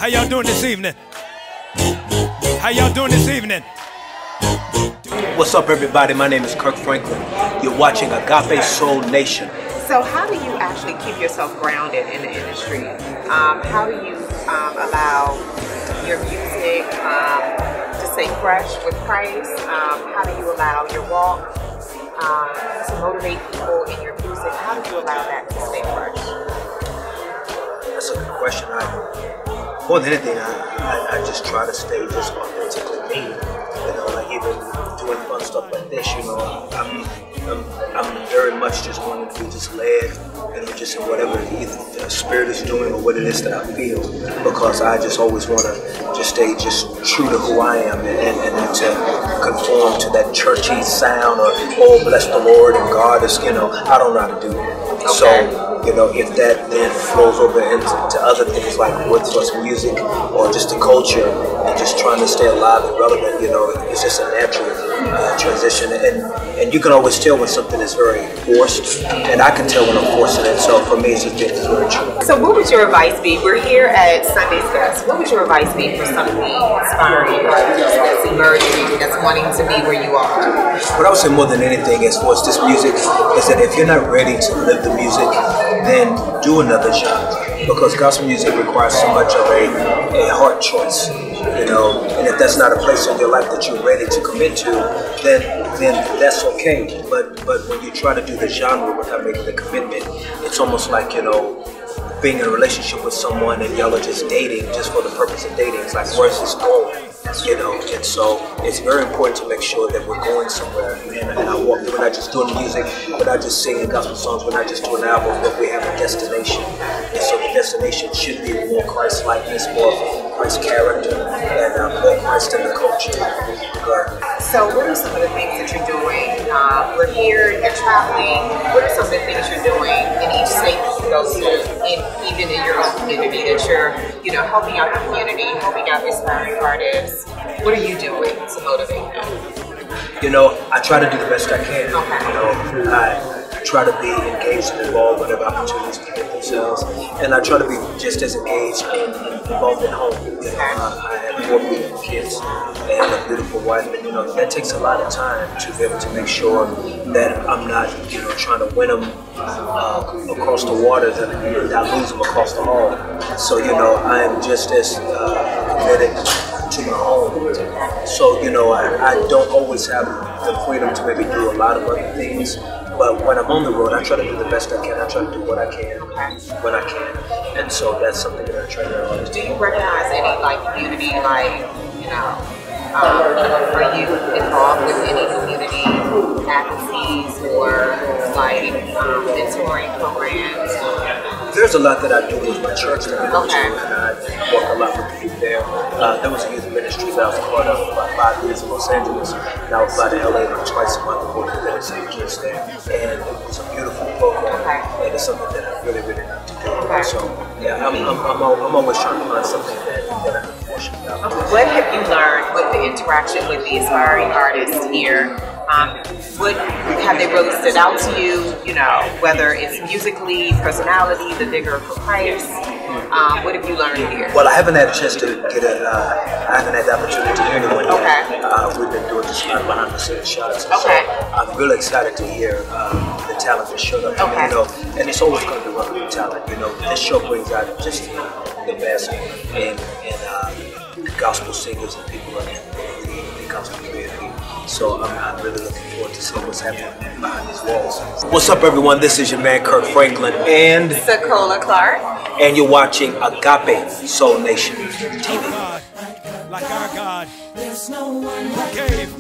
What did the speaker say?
y'all doing this evening? How y'all doing this evening? What's up, everybody? My name is Kirk Franklin. You're watching AgapeSoul Nation. So how do you actually keep yourself grounded in the industry? How do you allow your music to stay fresh with Christ? How do you allow your walk to motivate people in your music? How do you allow that to stay fresh? That's a good question. More than anything, I just try to stay just authentically me. You know, like even doing fun stuff like this, you know, I'm very much just wanting to be just led, you know, just in whatever either the Spirit is doing or what it is that I feel, because I just always want to just stay just true to who I am and not to conform to that churchy sound or, oh, bless the Lord and God is, you know, I don't know how to do it. Okay. So, you know, if that then flows over into other things like what's music or just the culture and just trying to stay alive and relevant, you know, it's just a natural transition. And you can always tell when something is very forced, and I can tell when I'm forcing it. So for me, it's just very true. So what would your advice be? We're here at Sunday's Fest. What would your advice be for some of the aspiring artists that's emerging, that's wanting to be where you are? What I would say more than anything as far as this music is that if you're not ready to live the music, then do another genre, because gospel music requires so much of a heart choice, you know, and if that's not a place in your life that you're ready to commit to, then that's okay. But when you try to do the genre without making the commitment, it's almost like, you know, being in a relationship with someone and y'all are just dating just for the purpose of dating. It's like, where's this going? You know, and so it's very important to make sure that we're going somewhere. And we're not just doing music, we're not just singing gospel songs, we're not just doing albums, but we have a destination. And so the destination should be more Christ-likeness, more Christ character, and more Christ in the culture. So what are some of the things that you're doing? We're here, you're traveling. What are some of the things you're doing in each state that you go to, even in your own community, that you're, you know, helping out the community, helping out aspiring artists? What are you doing to motivate them? You know, I try to do the best I can. Okay. You know, I try to be engaged and involved whenever opportunities present themselves, and I try to be just as engaged and involved at home. You know, I have 4 beautiful kids and a beautiful wife, and you know that takes a lot of time to be able to make sure that I'm not, you know, trying to win them across the waters and not lose them across the hall. So you know, I am just as committed to my home. So, you know, I don't always have the freedom to maybe do a lot of other things, but when I'm on the road, I try to do the best I can. I try to do what I can when I can, and so that's something that I try to always do. Do you recognize any, like, community, like, you know, are you involved with any community advocacies or, like, mentoring programs? There's a lot that I do with my church that I go to, and I work a lot with the youth there. There was a youth ministry that I was part of about 5 years in Los Angeles, and I would fly to LA twice a month for the events and kids there, and it was a beautiful program, and it's something that I really, really like to do. So, yeah, I'm always trying to find something that I can push about. What have you learned with the interaction with the aspiring artists here? What have they really stood out to you? You know, whether it's musically, personality, the vigor for Christ. What have you learned here? Well, I haven't had a chance to get I haven't had the opportunity to hear anyone yet. We've been doing this behind the scenes shots. So I'm really excited to hear the talent that showed up. You know, and it's always going to be one talent. You know, this show brings out just the best in gospel singers and people like the gospel community. So I'm really looking forward to seeing what's happening behind these walls. What's up, everyone? This is your man Kirk Franklin and Sekola Clark, and you're watching AgapeSoul Nation TV. Like our God, who gave